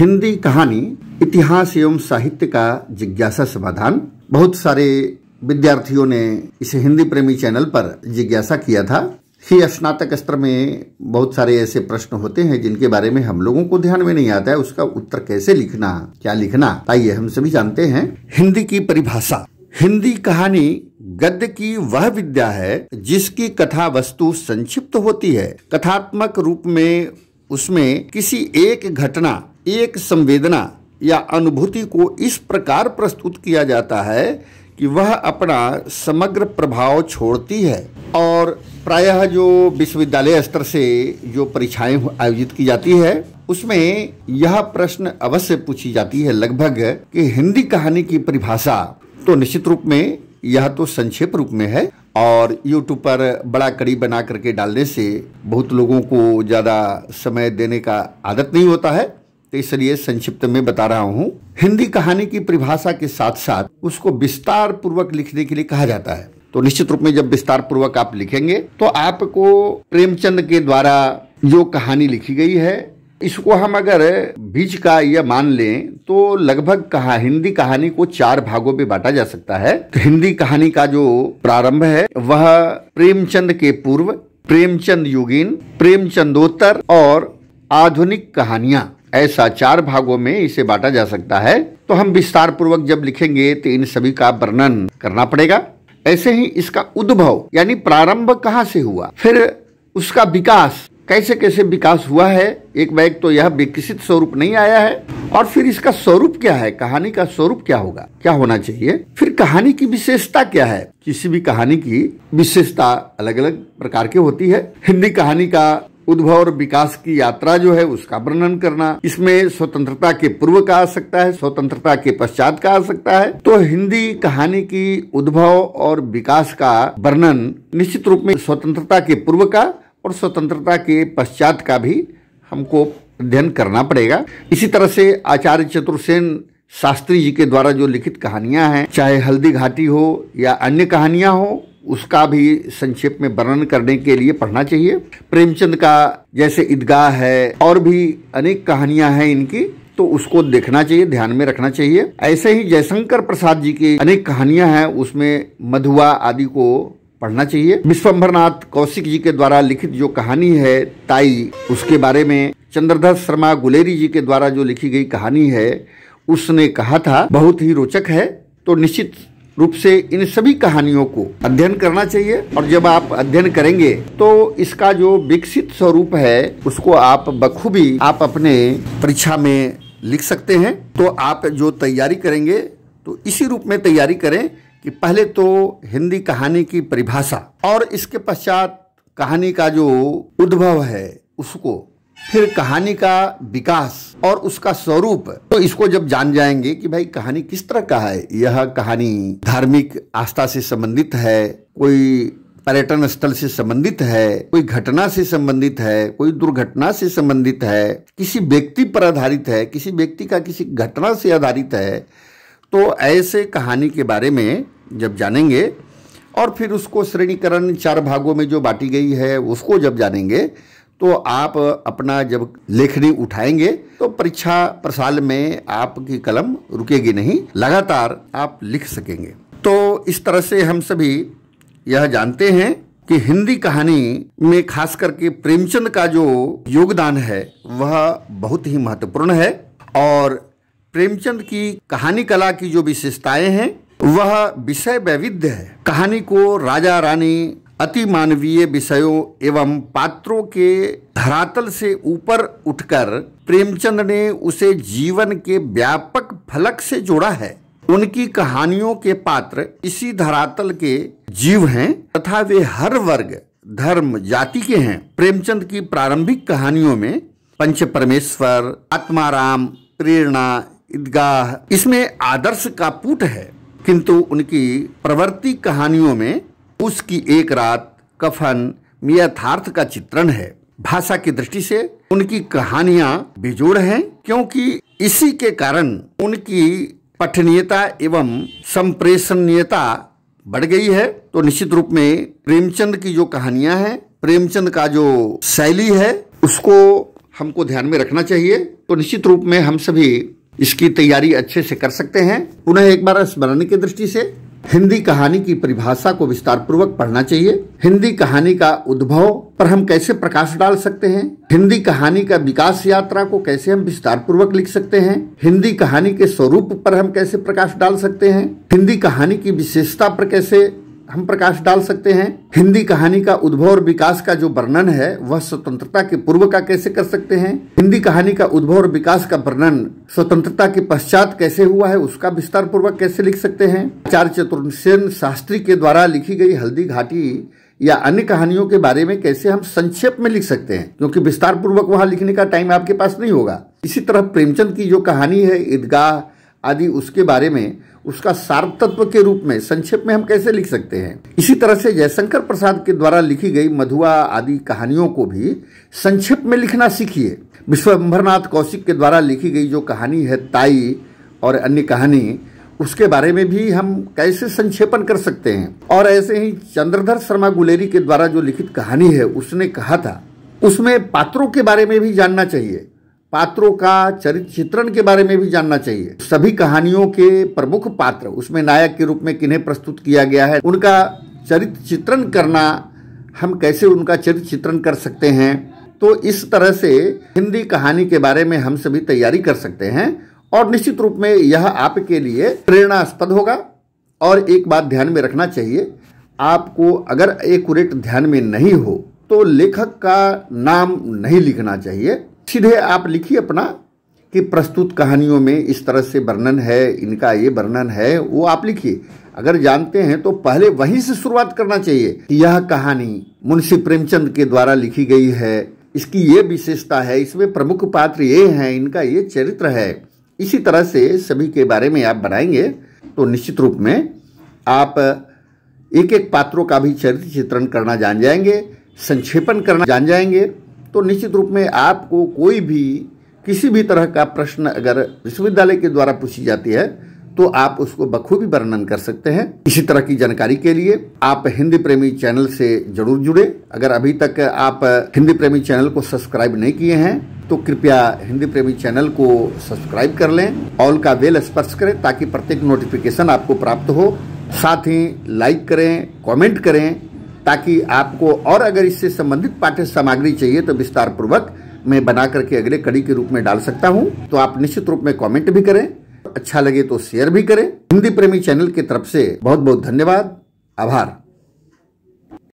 हिंदी कहानी इतिहास एवं साहित्य का जिज्ञासा समाधान। बहुत सारे विद्यार्थियों ने इसे हिंदी प्रेमी चैनल पर जिज्ञासा किया था कि स्नातक स्तर में बहुत सारे ऐसे प्रश्न होते हैं जिनके बारे में हम लोगों को ध्यान में नहीं आता है, उसका उत्तर कैसे लिखना, क्या लिखना। आइए हम सभी जानते हैं हिंदी की परिभाषा। हिंदी कहानी गद्य की वह विद्या है जिसकी कथा वस्तु संक्षिप्त होती है। कथात्मक रूप में उसमें किसी एक घटना, एक संवेदना या अनुभूति को इस प्रकार प्रस्तुत किया जाता है कि वह अपना समग्र प्रभाव छोड़ती है। और प्रायः जो विश्वविद्यालय स्तर से जो परीक्षाएं आयोजित की जाती है उसमें यह प्रश्न अवश्य पूछी जाती है लगभग कि हिंदी कहानी की परिभाषा। तो निश्चित रूप में यह तो संक्षेप रूप में है और YouTube पर बड़ा कड़ी बना करके डालने से बहुत लोगों को ज़्यादा समय देने का आदत नहीं होता है, तो इसलिए संक्षिप्त में बता रहा हूँ। हिंदी कहानी की परिभाषा के साथ साथ उसको विस्तार पूर्वक लिखने के लिए कहा जाता है। तो निश्चित रूप में जब विस्तार पूर्वक आप लिखेंगे तो आपको प्रेमचंद के द्वारा जो कहानी लिखी गई है इसको हम अगर बीच का यह मान लें तो लगभग हिंदी कहानी को 4 भागों में बांटा जा सकता है। तो हिंदी कहानी का जो प्रारंभ है वह प्रेमचंद के पूर्व, प्रेमचंद युगीन, प्रेमचंदोत्तर और आधुनिक कहानियां, ऐसा 4 भागों में इसे बांटा जा सकता है। तो हम विस्तार पूर्वक जब लिखेंगे तो इन सभी का वर्णन करना पड़ेगा। ऐसे ही इसका उद्भव यानी प्रारंभ कहाँ से हुआ, फिर उसका विकास कैसे कैसे विकास हुआ है, एक बैग तो यह विकसित स्वरूप नहीं आया है, और फिर इसका स्वरूप क्या है, कहानी का स्वरूप क्या होगा, क्या होना चाहिए, फिर कहानी की विशेषता क्या है। किसी भी कहानी की विशेषता अलग अलग प्रकार की होती है। हिंदी कहानी का उद्भव और विकास की यात्रा जो है उसका वर्णन करना, इसमें स्वतंत्रता के पूर्व का आ सकता है, स्वतंत्रता के पश्चात का आ सकता है। तो हिंदी कहानी की उद्भव और विकास का वर्णन निश्चित रूप में स्वतंत्रता के पूर्व का और स्वतंत्रता के पश्चात का भी हमको अध्ययन करना पड़ेगा। इसी तरह से आचार्य चतुर्सेन शास्त्री जी के द्वारा जो लिखित कहानियां हैं, चाहे हल्दी घाटी हो या अन्य कहानियां हो, उसका भी संक्षेप में वर्णन करने के लिए पढ़ना चाहिए। प्रेमचंद का जैसे ईदगाह है और भी अनेक कहानियां हैं इनकी, तो उसको देखना चाहिए, ध्यान में रखना चाहिए। ऐसे ही जयशंकर प्रसाद जी की अनेक कहानियां हैं, उसमें मधुआ आदि को पढ़ना चाहिए। विश्वंभरनाथ कौशिक जी के द्वारा लिखित जो कहानी है ताई, उसके बारे में चंद्रधर शर्मा गुलेरी जी के द्वारा जो लिखी गई कहानी है उसने कहा था बहुत ही रोचक है। तो निश्चित रूप से इन सभी कहानियों को अध्ययन करना चाहिए, और जब आप अध्ययन करेंगे तो इसका जो विकसित स्वरूप है उसको आप बखूबी आप अपने परीक्षा में लिख सकते हैं। तो आप जो तैयारी करेंगे तो इसी रूप में तैयारी करें कि पहले तो हिंदी कहानी की परिभाषा और इसके पश्चात कहानी का जो उद्भव है उसको, फिर कहानी का विकास और उसका स्वरूप। तो इसको जब जान जाएंगे कि भाई कहानी किस तरह का है, यह कहानी धार्मिक आस्था से संबंधित है, कोई पर्यटन स्थल से संबंधित है, कोई घटना से संबंधित है, कोई दुर्घटना से संबंधित है, किसी व्यक्ति पर आधारित है, किसी व्यक्ति का किसी घटना से आधारित है, तो ऐसे कहानी के बारे में जब जानेंगे और फिर उसको श्रेणीकरण 4 भागों में जो बांटी गई है उसको जब जानेंगे तो आप अपना जब लेखनी उठाएंगे तो परीक्षा प्रसाल में आपकी कलम रुकेगी नहीं, लगातार आप लिख सकेंगे। तो इस तरह से हम सभी यह जानते हैं कि हिंदी कहानी में खास करके प्रेमचंद का जो योगदान है वह बहुत ही महत्वपूर्ण है। और प्रेमचंद की कहानी कला की जो विशेषताएं हैं वह विषय वैविध्य है। कहानी को राजा रानी, अति मानवीय विषयों एवं पात्रों के धरातल से ऊपर उठकर प्रेमचंद ने उसे जीवन के व्यापक फलक से जोड़ा है। उनकी कहानियों के पात्र इसी धरातल के जीव हैं तथा वे हर वर्ग, धर्म, जाति के हैं। प्रेमचंद की प्रारंभिक कहानियों में पंच परमेश्वर, आत्माराम, प्रेरणा, ईदगाह, इसमें आदर्श का पुट है, किंतु उनकी प्रवृत्ति कहानियों में उसकी एक रात, कफन में यथार्थ का चित्रण है। भाषा की दृष्टि से उनकी कहानियां बेजोड़ हैं, क्योंकि इसी के कारण उनकी पठनीयता एवं संप्रेषणीयता बढ़ गई है। तो निश्चित रूप में प्रेमचंद की जो कहानियां हैं, प्रेमचंद का जो शैली है उसको हमको ध्यान में रखना चाहिए, तो निश्चित रूप में हम सभी इसकी तैयारी अच्छे से कर सकते हैं। पुनः एक बार स्मरण की दृष्टि से हिंदी कहानी की परिभाषा को विस्तार पूर्वक पढ़ना चाहिए। हिंदी कहानी का उद्भव पर हम कैसे प्रकाश डाल सकते हैं, हिंदी कहानी का विकास यात्रा को कैसे हम विस्तार पूर्वक लिख सकते हैं, हिंदी कहानी के स्वरूप पर हम कैसे प्रकाश डाल सकते हैं, हिंदी कहानी की विशेषता पर कैसे हम प्रकाश डाल सकते हैं, हिंदी कहानी का उद्भव और विकास का जो वर्णन है वह स्वतंत्रता के पूर्व का कैसे कर सकते हैं, हिंदी कहानी का उद्भव और विकास का वर्णन स्वतंत्रता के पश्चात कैसे हुआ है उसका विस्तार पूर्वक कैसे लिख सकते हैं। आचार्य चतुर्सेन शास्त्री के द्वारा लिखी गई हल्दी घाटी या अन्य कहानियों के बारे में कैसे हम संक्षेप में लिख सकते हैं, क्योंकि विस्तार पूर्वक वहां लिखने का टाइम आपके पास नहीं होगा। इसी तरह प्रेमचंद की जो कहानी है ईदगाह आदि, उसके बारे में उसका सार तत्व के रूप में संक्षेप में हम कैसे लिख सकते हैं। इसी तरह से जयशंकर प्रसाद के द्वारा लिखी गई मधुआ आदि कहानियों को भी संक्षेप में लिखना सीखिए। विश्वंभरनाथ कौशिक के द्वारा लिखी गई जो कहानी है ताई और अन्य कहानी, उसके बारे में भी हम कैसे संक्षेपण कर सकते हैं। और ऐसे ही चंद्रधर शर्मा गुलेरी के द्वारा जो लिखित कहानी है उसने कहा था, उसमें पात्रों के बारे में भी जानना चाहिए, पात्रों का चरित्र चित्रण के बारे में भी जानना चाहिए। सभी कहानियों के प्रमुख पात्र, उसमें नायक के रूप में किन्हें प्रस्तुत किया गया है, उनका चरित्र चित्रण करना, हम कैसे उनका चरित्र चित्रण कर सकते हैं। तो इस तरह से हिंदी कहानी के बारे में हम सभी तैयारी कर सकते हैं और निश्चित रूप में यह आपके लिए प्रेरणास्पद होगा। और एक बात ध्यान में रखना चाहिए, आपको अगर एक्यूरेट ध्यान में नहीं हो तो लेखक का नाम नहीं लिखना चाहिए, सीधे आप लिखिए अपना कि प्रस्तुत कहानियों में इस तरह से वर्णन है, इनका ये वर्णन है, वो आप लिखिए। अगर जानते हैं तो पहले वहीं से शुरुआत करना चाहिए कि यह कहानी मुंशी प्रेमचंद के द्वारा लिखी गई है, इसकी ये विशेषता है, इसमें प्रमुख पात्र ये हैं, इनका ये चरित्र है। इसी तरह से सभी के बारे में आप बनाएंगे तो निश्चित रूप में आप एक एक पात्रों का भी चरित्र चित्रण करना जान जाएंगे, संक्षेपण करना जान जाएंगे। तो निश्चित रूप में आपको कोई भी किसी भी तरह का प्रश्न अगर विश्वविद्यालय के द्वारा पूछी जाती है तो आप उसको बखूबी वर्णन कर सकते हैं। इसी तरह की जानकारी के लिए आप हिंदी प्रेमी चैनल से जरूर जुड़े। अगर अभी तक आप हिंदी प्रेमी चैनल को सब्सक्राइब नहीं किए हैं तो कृपया हिंदी प्रेमी चैनल को सब्सक्राइब कर लें, ऑल का बेल स्पर्श करें ताकि प्रत्येक नोटिफिकेशन आपको प्राप्त हो। साथ ही लाइक करें, कमेंट करें ताकि आपको और अगर इससे संबंधित पाठ्य सामग्री चाहिए तो विस्तार पूर्वक मैं बना करके अगले कड़ी के रूप में डाल सकता हूं। तो आप निश्चित रूप में कमेंट भी करें, अच्छा लगे तो शेयर भी करें। हिंदी प्रेमी चैनल की तरफ से बहुत बहुत धन्यवाद, आभार।